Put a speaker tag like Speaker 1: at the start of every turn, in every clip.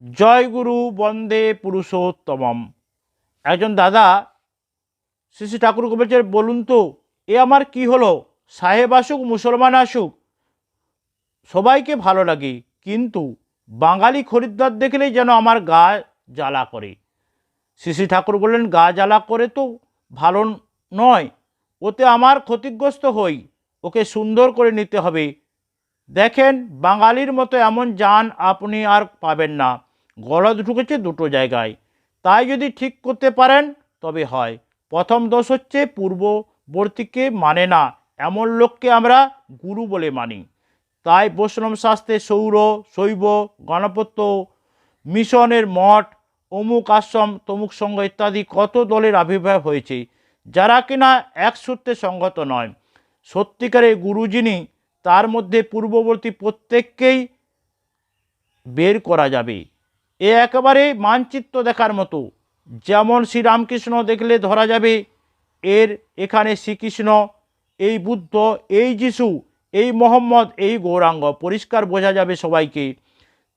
Speaker 1: জয় গুরু বন্দে পুরুষোত্তমম। একজন দাদা শ্রী শ্রী ঠাকুরকে বলছে, বলুন তো এ আমার কি হলো? সাহেব আসুক মুসলমান আসুক সবাইকে ভালো লাগে, কিন্তু বাঙালি খরিদ্দার দেখলেই যেন আমার গা জ্বালা করে। শ্রী শ্রী ঠাকুর বললেন, গা জ্বালা করে তো ভালো নয়, ওতে আমার ক্ষতিগ্রস্ত হই, ওকে সুন্দর করে নিতে হবে। দেখেন, বাঙালির মতো এমন জান আপনি আর পাবেন না। গলদ ঢুকেছে দুটো জায়গায়, তাই যদি ঠিক করতে পারেন তবে হয়। প্রথম দোষ হচ্ছে পূর্ববর্তীকে মানে না, এমন লোককে আমরা গুরু বলে মানি। তাই বৈষ্ণব শাস্ত্রে সৌর, শৈব, গণপত্য, মিশনের মঠ, অমুক আশ্রম, তমুক সংঘ ইত্যাদি কত দলের আবির্ভাব হয়েছে, যারা কিনা এক সূত্রে সঙ্গত নয়। সত্যিকারের গুরু যিনি, তার মধ্যে পূর্ববর্তী প্রত্যেককেই বের করা যাবে। এ একেবারে মানচিত্র দেখার মতো। যেমন শ্রীরামকৃষ্ণ দেখলে ধরা যাবে এখানে শ্রীকৃষ্ণ, এই বুদ্ধ, এই যিশু, এই মোহাম্মদ, এই গৌরাঙ্গ, পরিষ্কার বোঝা যাবে সবাইকে।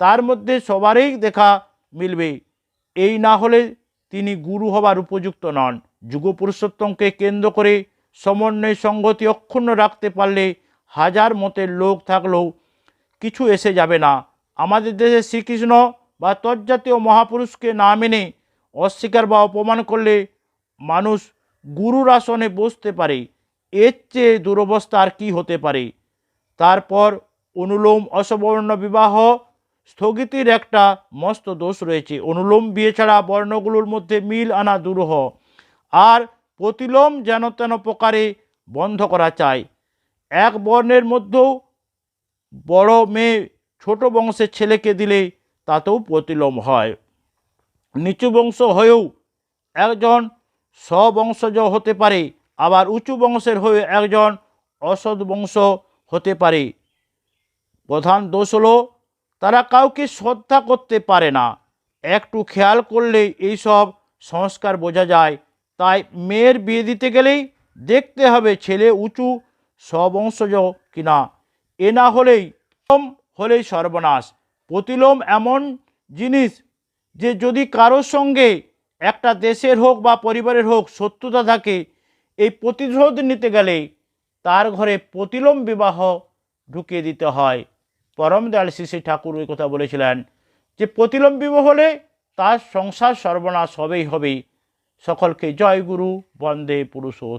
Speaker 1: তার মধ্যে সবারই দেখা মিলবে। এই না হলে তিনি গুরু হবার উপযুক্ত নন। যুগ পুরুষোত্তমকে কেন্দ্র করে সমন্বয় সংগতি অক্ষুণ্ণ রাখতে পারলে হাজার মতের লোক থাকলেও কিছু এসে যাবে না। আমাদের দেশে শ্রীকৃষ্ণ বা তজ্জাতীয় মহাপুরুষকে না মেনে অস্বীকার বা অপমান করলে মানুষ গুরুর আসনে বসতে পারে। এর চেয়ে দুরবস্থা আর কী হতে পারে? তারপর অনুলোম অসবর্ণ বিবাহ স্থগিতির একটা মস্ত দোষ রয়েছে। অনুলোম বিয়ে ছাড়া বর্ণগুলোর মধ্যে মিল আনা দুরূহ, আর প্রতিলোম যেন তেন প্রকারে বন্ধ করা চায়। এক বর্ণের মধ্যেও বড় মেয়ে ছোট বংশের ছেলেকে দিলে তাতেও প্রতিলোম হয়। নিচু বংশ হয়েও একজন স্ববংশজ হতে পারে, আবার উঁচু বংশের হয়ে একজন অসৎ বংশ হতে পারে। প্রধান দোষ হলো তারা কাউকে শ্রদ্ধা করতে পারে না। একটু খেয়াল করলে এইসব সংস্কার বোঝা যায়। তাই মেয়ের বিয়ে দিতে গেলেই দেখতে হবে ছেলে উঁচু স্ববংশজ কিনা। এ না হলেই সর্বনাশ। প্রতিলোম এমন জিনিস যে যদি কারোর সঙ্গে একটা দেশের হোক বা পরিবারের হোক শত্রুতা থাকে, এই প্রতিশোধ নিতে গেলে তার ঘরে প্রতিলোম বিবাহ ঢুকিয়ে দিতে হয়। পরম দয়াল শ্রী শ্রী ঠাকুর ওই কথা বলেছিলেন যে প্রতিলোম বিবাহ হলে তার সংসার সর্বনাশ হবেই হবে। সকলকে জয় গুরু বন্দে পুরুষোত্তম।